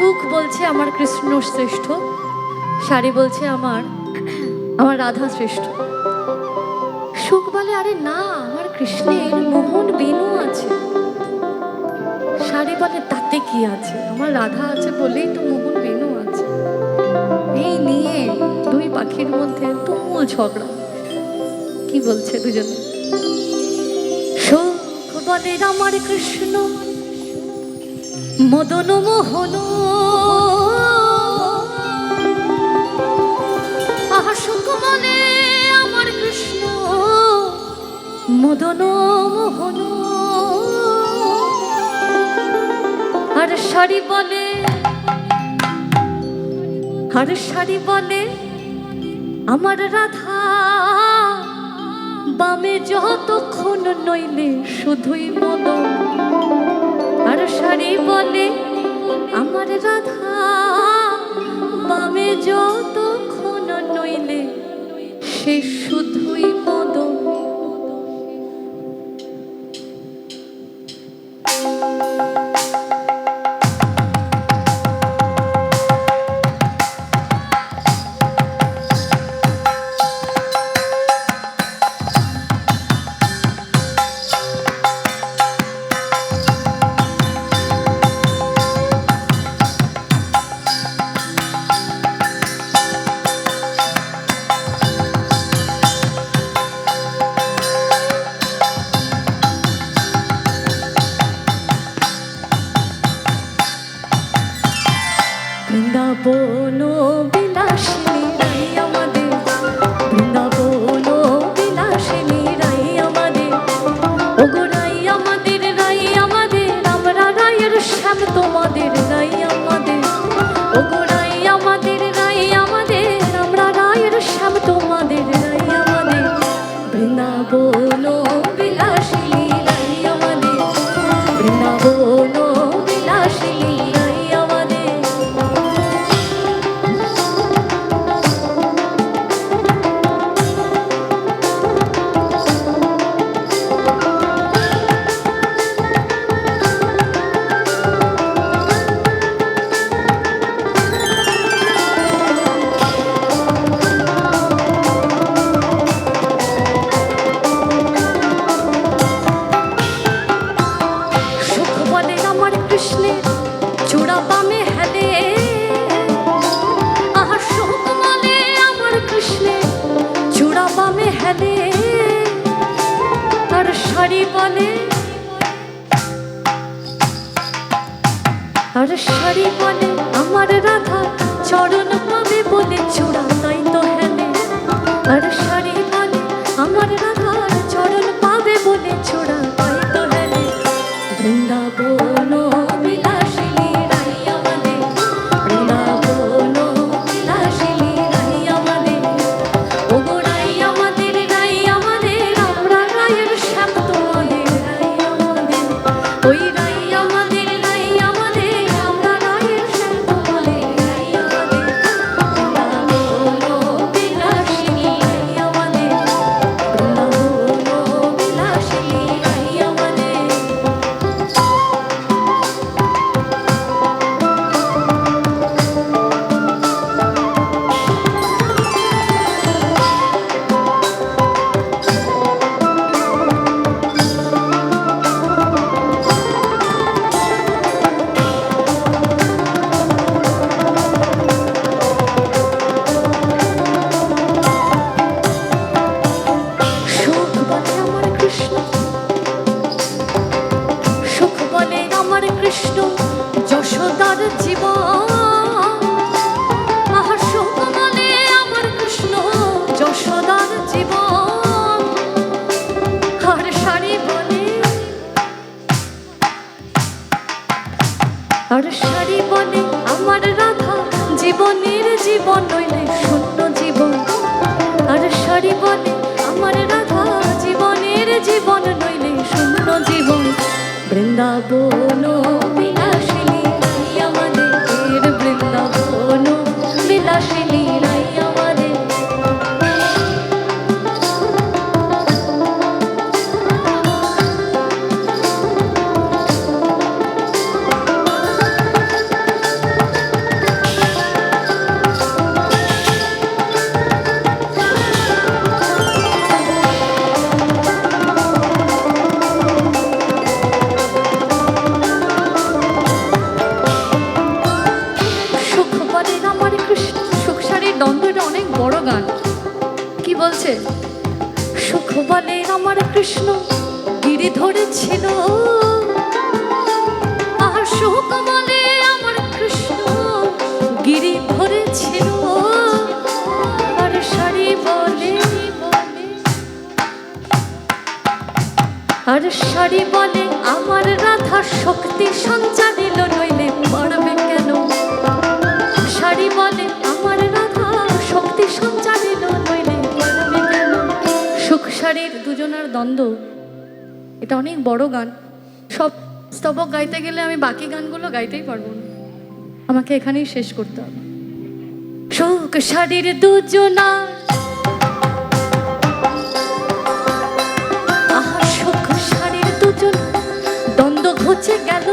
সুখ বলছে আমার কৃষ্ণ শ্রেষ্ঠ, শাড়ি বলছে আমার রাধা শ্রেষ্ঠ। সুখ বলে আরে না, আমার কৃষ্ণের মোহন বেনু আছে। শাড়ি বলে তাতে কি আছে, আমার রাধা আছে বলেই তো মোহন বেনু আছে। এই নিয়ে দুই পাখির মধ্যে তুমুল ঝগড়া। কি বলছে দুজনে? সুখ বলে আমার কৃষ্ণ মদন মোহন, আহা সুখ বলে আমার কৃষ্ণ মদন মোহন। আর শাড়ি বলে, আর শাড়ি বলে আমার রাধা বামে যতক্ষণ নইলে শুধুই মদন। আর শাড়ি বলে আমার রাধা বামে যতক্ষণ নইলে সে শুধুই মদন। বৃন্দাবন বিলাসিনী রাই আমাদের, বৃন্দাবন বিলাসিনী রাই আমাদের, ওগো রাই আমাদের, রাই আমাদের, আমরা রায়ের শ্যাম তোমাদের রাই আমাদের, ওগো রাই আমাদের, রাই আমাদের, আমরা রায়ের শ্যাম তোমাদের রাই আমাদের। বৃন্দাবন বিলাসিনী রাই আমাদের, বৃন্দাবন বিলাসিনী রাই আমাদের। কৃষ্ণের চূড়া বামে হেলে, আহা সুখ বলে আমার কৃষ্ণের চূড়া বামে হেলে। আর শাড়ি বলে, আর শাড়ি বলে আমার রাধা চরণ পাবে বলে চূড়া তাই তো হেলে। আর শাড়ি বলে আমার রাধার চরণ পাবে বলে চূড়া তাই তো হেলে। বৃন্দাবন বিলাসিনী রাই আমাদের, বৃন্দাবন বিলাসিনী রাই আমাদের, ওগো রাই আমাদের, রাই আমাদের, আমরা রায়ের শ্যাম তোমাদের রাই আমাদের, ওই রাই আমাদের, রাই আমাদের, আমরা রায়ের শ্যাম তোমাদের রাই আমাদের। বৃন্দাবন বিলাসিনী রাই আমাদের, বৃন্দাবন বিলাসিনী রাই আমাদের। সুখ বলে আমার কৃষ্ণ, সুখ বলে আমার কৃষ্ণ যশোদার জীবন। আহা সুখ বলে আমার কৃষ্ণ যশোদার জীবন। আর শাড়ি বলে, আর শাড়ি বলে আমার রাধা জীবনের জীবন নইলে শূন্য জীবন। আর শাড়ি বলে আমার রাধা জীবনের জীবন নইলে শূন্য জীবন। বৃন্দাবন বিলাসিনী রাই আমাদের, বৃন্দাবন বিলাসিনী রাই আমাদের। বলছে, সুখ বলে আমার কৃষ্ণ গিরি ধরেছিল, আর সুখ বলে আমার কৃষ্ণ গিরি ধরেছিল, আর শাড়ি বলে, আর শাড়ি বলে আমার রাধা শক্তি সঞ্চারিল, নইলে পারবে কেন। শাড়ি বলে আমার রাধা শক্তি সঞ্চারিল, নইলে পারবে কেন। সুখ শাড়ির দুজনার দ্বন্দ্ব, এটা অনেক বড় গান। সব স্তবক গাইতে গেলে আমি বাকি গানগুলো গাইতেই পারবো না, আমাকে এখানেই শেষ করতে হবে। সুখ শাড়ির দুজনার, সুখ শাড়ির দুজন দ্বন্দ্ব ঘুচে গেল।